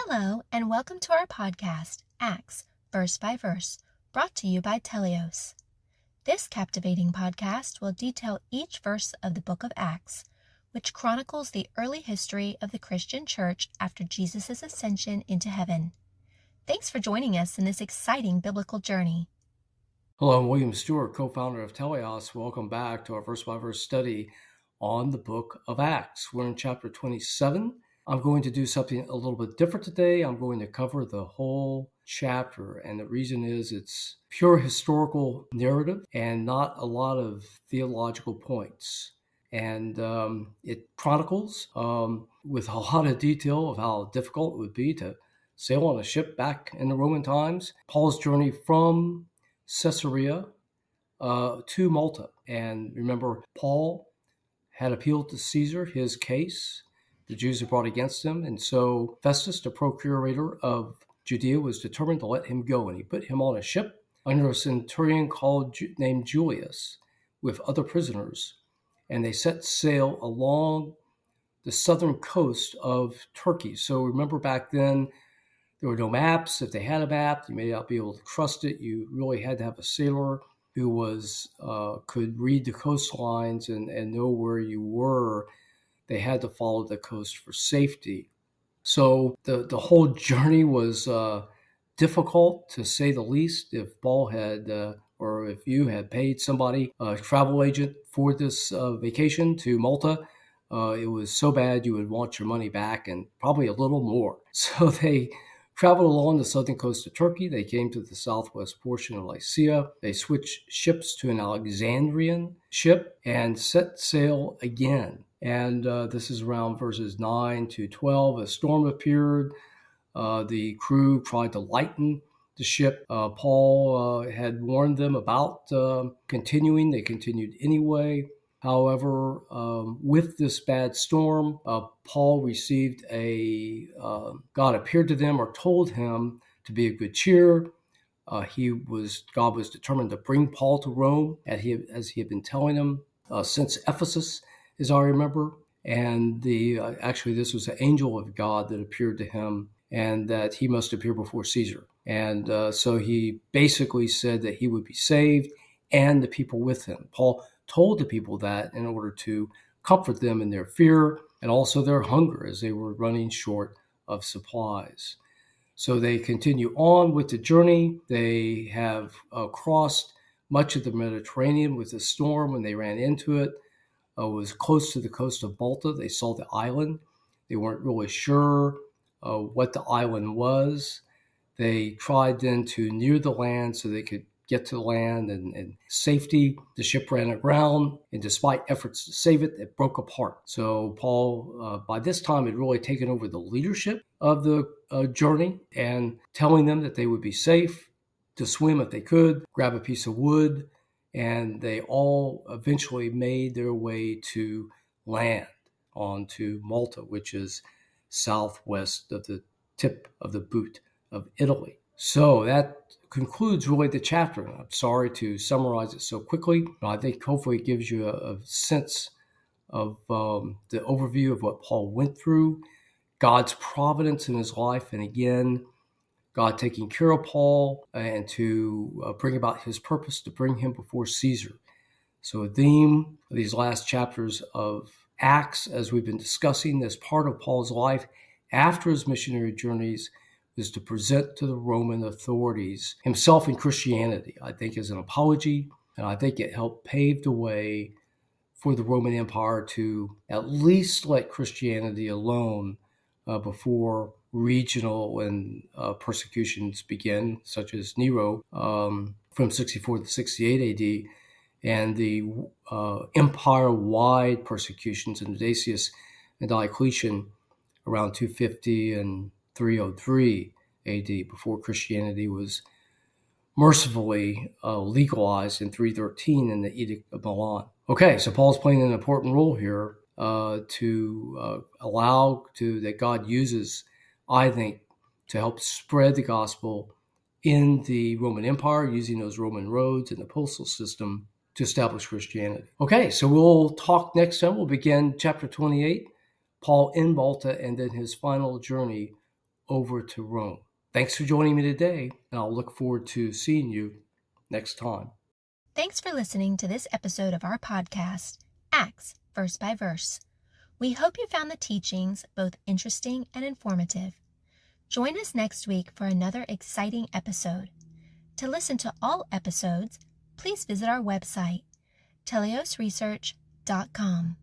Hello, and welcome to our podcast, Acts, Verse by Verse, brought to you by Teleios. This captivating podcast will detail each verse of the book of Acts, which chronicles the early history of the Christian church after Jesus' ascension into heaven. Thanks for joining us in this exciting biblical journey. Hello, I'm William Stewart, co-founder of Teleios. Welcome back to our verse-by-verse study on the book of Acts. We're in chapter 27. I'm going to do something a little bit different today. I'm going to cover the whole chapter, and the reason is it's pure historical narrative and not a lot of theological points. And it chronicles with a lot of detail of how difficult it would be to sail on a ship back in the Roman times. Paul's journey from Caesarea to Malta. And remember, Paul had appealed to Caesar his case the Jews had brought against him. And so Festus, the procurator of Judea, was determined to let him go. And he put him on a ship under a centurion named Julius with other prisoners. And they set sail along the southern coast of Turkey. So remember back then, there were no maps. If they had a map, you may not be able to trust it. You really had to have a sailor who could read the coastlines and know where you were. They had to follow the coast for safety. So the whole journey was difficult, to say the least. If Paul had, or if you had paid somebody, a travel agent, for this vacation to Malta, it was so bad you would want your money back and probably a little more. So they traveled along the southern coast of Turkey. They came to the southwest portion of Lycia. They switched ships to an Alexandrian ship and set sail again. And this is around verses 9 to 12. A storm appeared. The crew tried to lighten the ship. Paul had warned them about continuing. They continued anyway. However, with this bad storm, Paul received God appeared to them or told him to be of good cheer. God was determined to bring Paul to Rome, as he had been telling him since Ephesus, as I remember. And actually, this was an angel of God that appeared to him, and that he must appear before Caesar. And so he basically said that he would be saved and the people with him. Paul told the people that in order to comfort them in their fear and also their hunger, as they were running short of supplies. So they continue on with the journey. They have crossed much of the Mediterranean with the storm. When they ran into it, it was close to the coast of Malta. They saw the island. They weren't really sure what the island was. They tried then to near the land so they could get to the land and safety. The ship ran aground, and despite efforts to save it, it broke apart. So Paul, by this time, had really taken over the leadership of the journey and telling them that they would be safe to swim if they could, grab a piece of wood, and they all eventually made their way to land onto Malta, which is southwest of the tip of the boot of Italy. So that concludes really the chapter. I'm sorry to summarize it so quickly, but I think hopefully it gives you a sense of the overview of what Paul went through, God's providence in his life, and again, God taking care of Paul and to bring about his purpose to bring him before Caesar. So a theme of these last chapters of Acts, as we've been discussing, this part of Paul's life after his missionary journeys, is to present to the Roman authorities himself and Christianity, I think, as an apology. And I think it helped pave the way for the Roman Empire to at least let Christianity alone before regional and persecutions begin, such as Nero from 64 to 68 AD, and the empire-wide persecutions in Decius and Diocletian around 250 and 303 AD, before Christianity was mercifully legalized in 313 in the Edict of Milan. Okay, so Paul's playing an important role here to allow that God uses, I think, to help spread the gospel in the Roman Empire, using those Roman roads and the postal system to establish Christianity. Okay, so we'll talk next time. We'll begin chapter 28, Paul in Malta, and then his final journey over to Rome. Thanks for joining me today, and I'll look forward to seeing you next time. Thanks for listening to this episode of our podcast, Acts Verse by Verse. We hope you found the teachings both interesting and informative. Join us next week for another exciting episode. To listen to all episodes, please visit our website, teleiosresearch.com.